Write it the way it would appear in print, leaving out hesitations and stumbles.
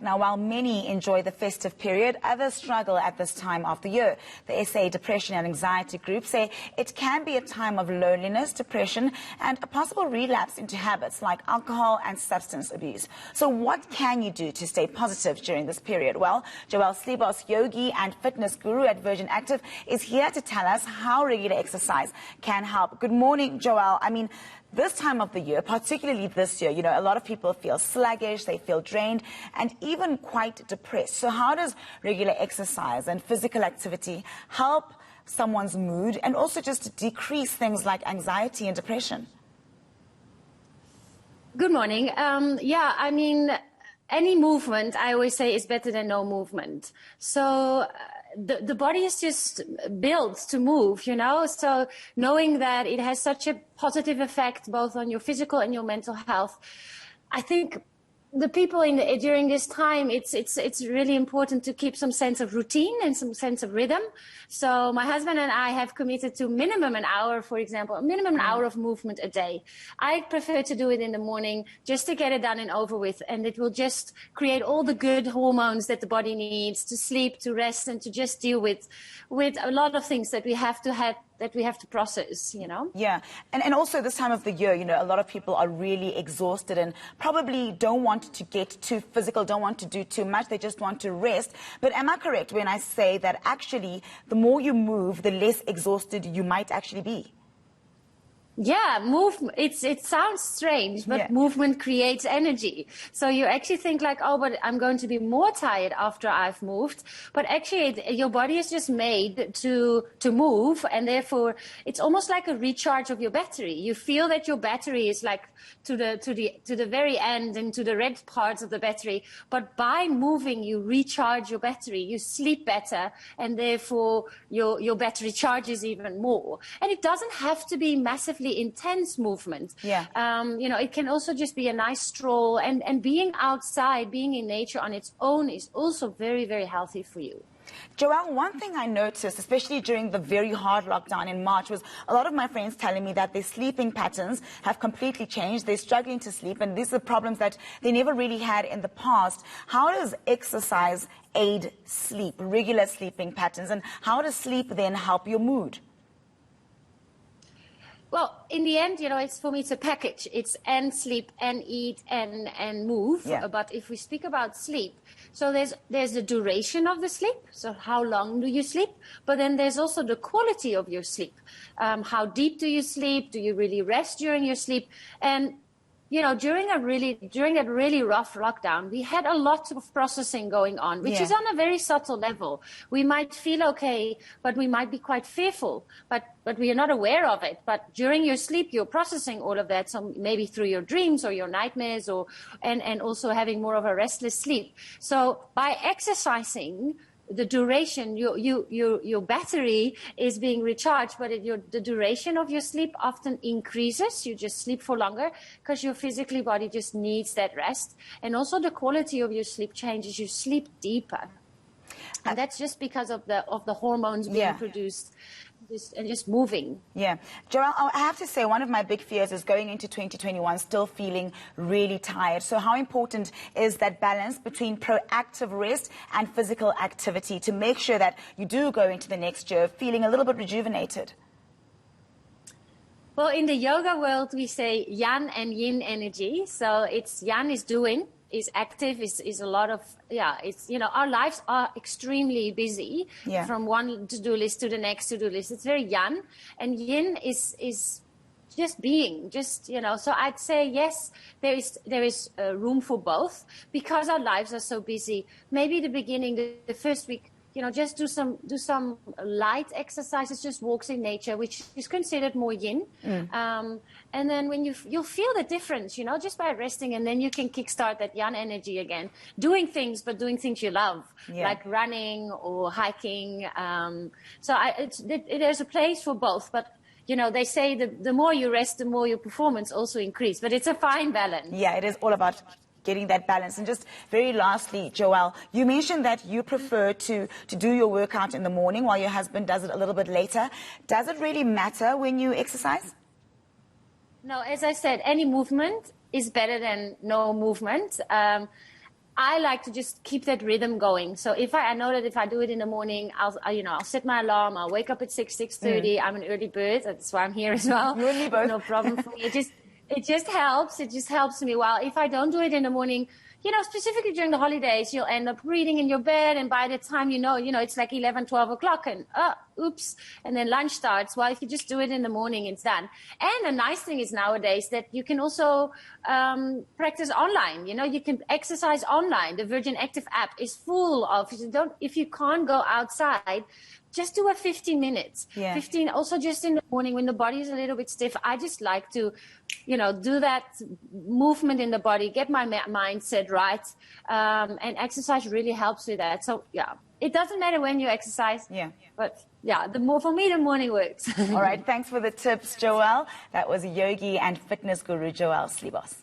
back. Now, while many enjoy the festive period, others struggle at this time of the year. The SA Depression and Anxiety Group say it can be a time of loneliness, depression, and a possible relapse into habits like alcohol and substance abuse. So what can you do to stay positive during this period? Well, Joelle Slebos, yogi and fitness guru at Virgin Active, is here to tell us how regular exercise can help. Good morning, Joelle. This time of the year, particularly this year, a lot of people feel sluggish, they feel drained, and even quite depressed. So how does regular exercise and physical activity help someone's mood and also just decrease things like anxiety and depression? Good morning. Any movement, I always say, is better than no movement. So the body is just built to move, so knowing that it has such a positive effect both on your physical and your mental health. I think the people during this time, it's really important to keep some sense of routine and some sense of rhythm. So my husband and I have committed to minimum an hour, for example, a minimum an hour of movement a day. I prefer to do it in the morning just to get it done and over with, and it will just create all the good hormones that the body needs to sleep, to rest, and to just deal with a lot of things that we have to process, Yeah, and also this time of the year, a lot of people are really exhausted and probably don't want to get too physical, don't want to do too much, they just want to rest. But am I correct when I say that actually the more you move, the less exhausted you might actually be? Yeah, it sounds strange, but yeah. Movement creates energy. So you actually think like, oh, but I'm going to be more tired after I've moved. But actually, your body is just made to move, and therefore it's almost like a recharge of your battery. You feel that your battery is like to the very end and to the red parts of the battery. But by moving, you recharge your battery. You sleep better, and therefore your battery charges even more. And it doesn't have to be massively intense movement. Yeah. It can also just be a nice stroll, and being outside, being in nature on its own is also very, very healthy for you. Joelle, one thing I noticed, especially during the very hard lockdown in March, was a lot of my friends telling me that their sleeping patterns have completely changed. They're struggling to sleep, and these are problems that they never really had in the past. How does exercise aid sleep, regular sleeping patterns, and how does sleep then help your mood? Well, in the end, for me, it's a package. It's and sleep and eat and move. Yeah. But if we speak about sleep, so there's the duration of the sleep. So how long do you sleep? But then there's also the quality of your sleep. How deep do you sleep? Do you really rest during your sleep? And during that really rough lockdown, we had a lot of processing going on, which is on a very subtle level. We might feel okay, but we might be quite fearful, but we are not aware of it. But during your sleep, you're processing all of that, so maybe through your dreams or your nightmares, and also having more of a restless sleep. So by exercising, the duration, your battery is being recharged, but the duration of your sleep often increases. You just sleep for longer because your physical body just needs that rest. And also the quality of your sleep changes. You sleep deeper. And that's just because of the hormones being produced. And just moving. Yeah. Joelle, I have to say one of my big fears is going into 2021 still feeling really tired. So how important is that balance between proactive rest and physical activity to make sure that you do go into the next year feeling a little bit rejuvenated? Well, in the yoga world, we say yang and yin energy. So it's yang is doing, is active, is a lot of, our lives are extremely busy from one to-do list to the next to-do list. It's very yang, and yin is just being, so I'd say, yes, there is room for both because our lives are so busy. Maybe the beginning, the first week, just do some light exercises, just walks in nature, which is considered more yin. And then when you'll feel the difference, just by resting, and then you can kickstart that yang energy again, doing things you love, like running or hiking. So there's a place for both, but they say the more you rest, the more your performance also increases, but it's a fine balance. Yeah, it is all about getting that balance. And just very lastly, Joelle, you mentioned that you prefer to do your workout in the morning while your husband does it a little bit later. Does it really matter when you exercise? No, as I said, any movement is better than no movement. I like to just keep that rhythm going. So if I know that if I do it in the morning, I'll set my alarm. I'll wake up at 6:30. I'm an early bird. That's why I'm here as well. You and me both. No problem for me. It just helps. It just helps me. Well, if I don't do it in the morning, specifically during the holidays, you'll end up reading in your bed. And by the time it's like 11, 12 o'clock and, oops. And then lunch starts. Well, if you just do it in the morning, it's done. And the nice thing is nowadays that you can also practice online. You can exercise online. The Virgin Active app is full of, if you can't go outside, just do a 15 minutes. Yeah. 15, also just in the morning when the body is a little bit stiff. I just like to, do that movement in the body, get my mindset right. And exercise really helps with that. So, yeah, it doesn't matter when you exercise. Yeah. But, yeah, for me, the morning works. All right. Thanks for the tips, Joelle. That was yogi and fitness guru, Joelle Slibos.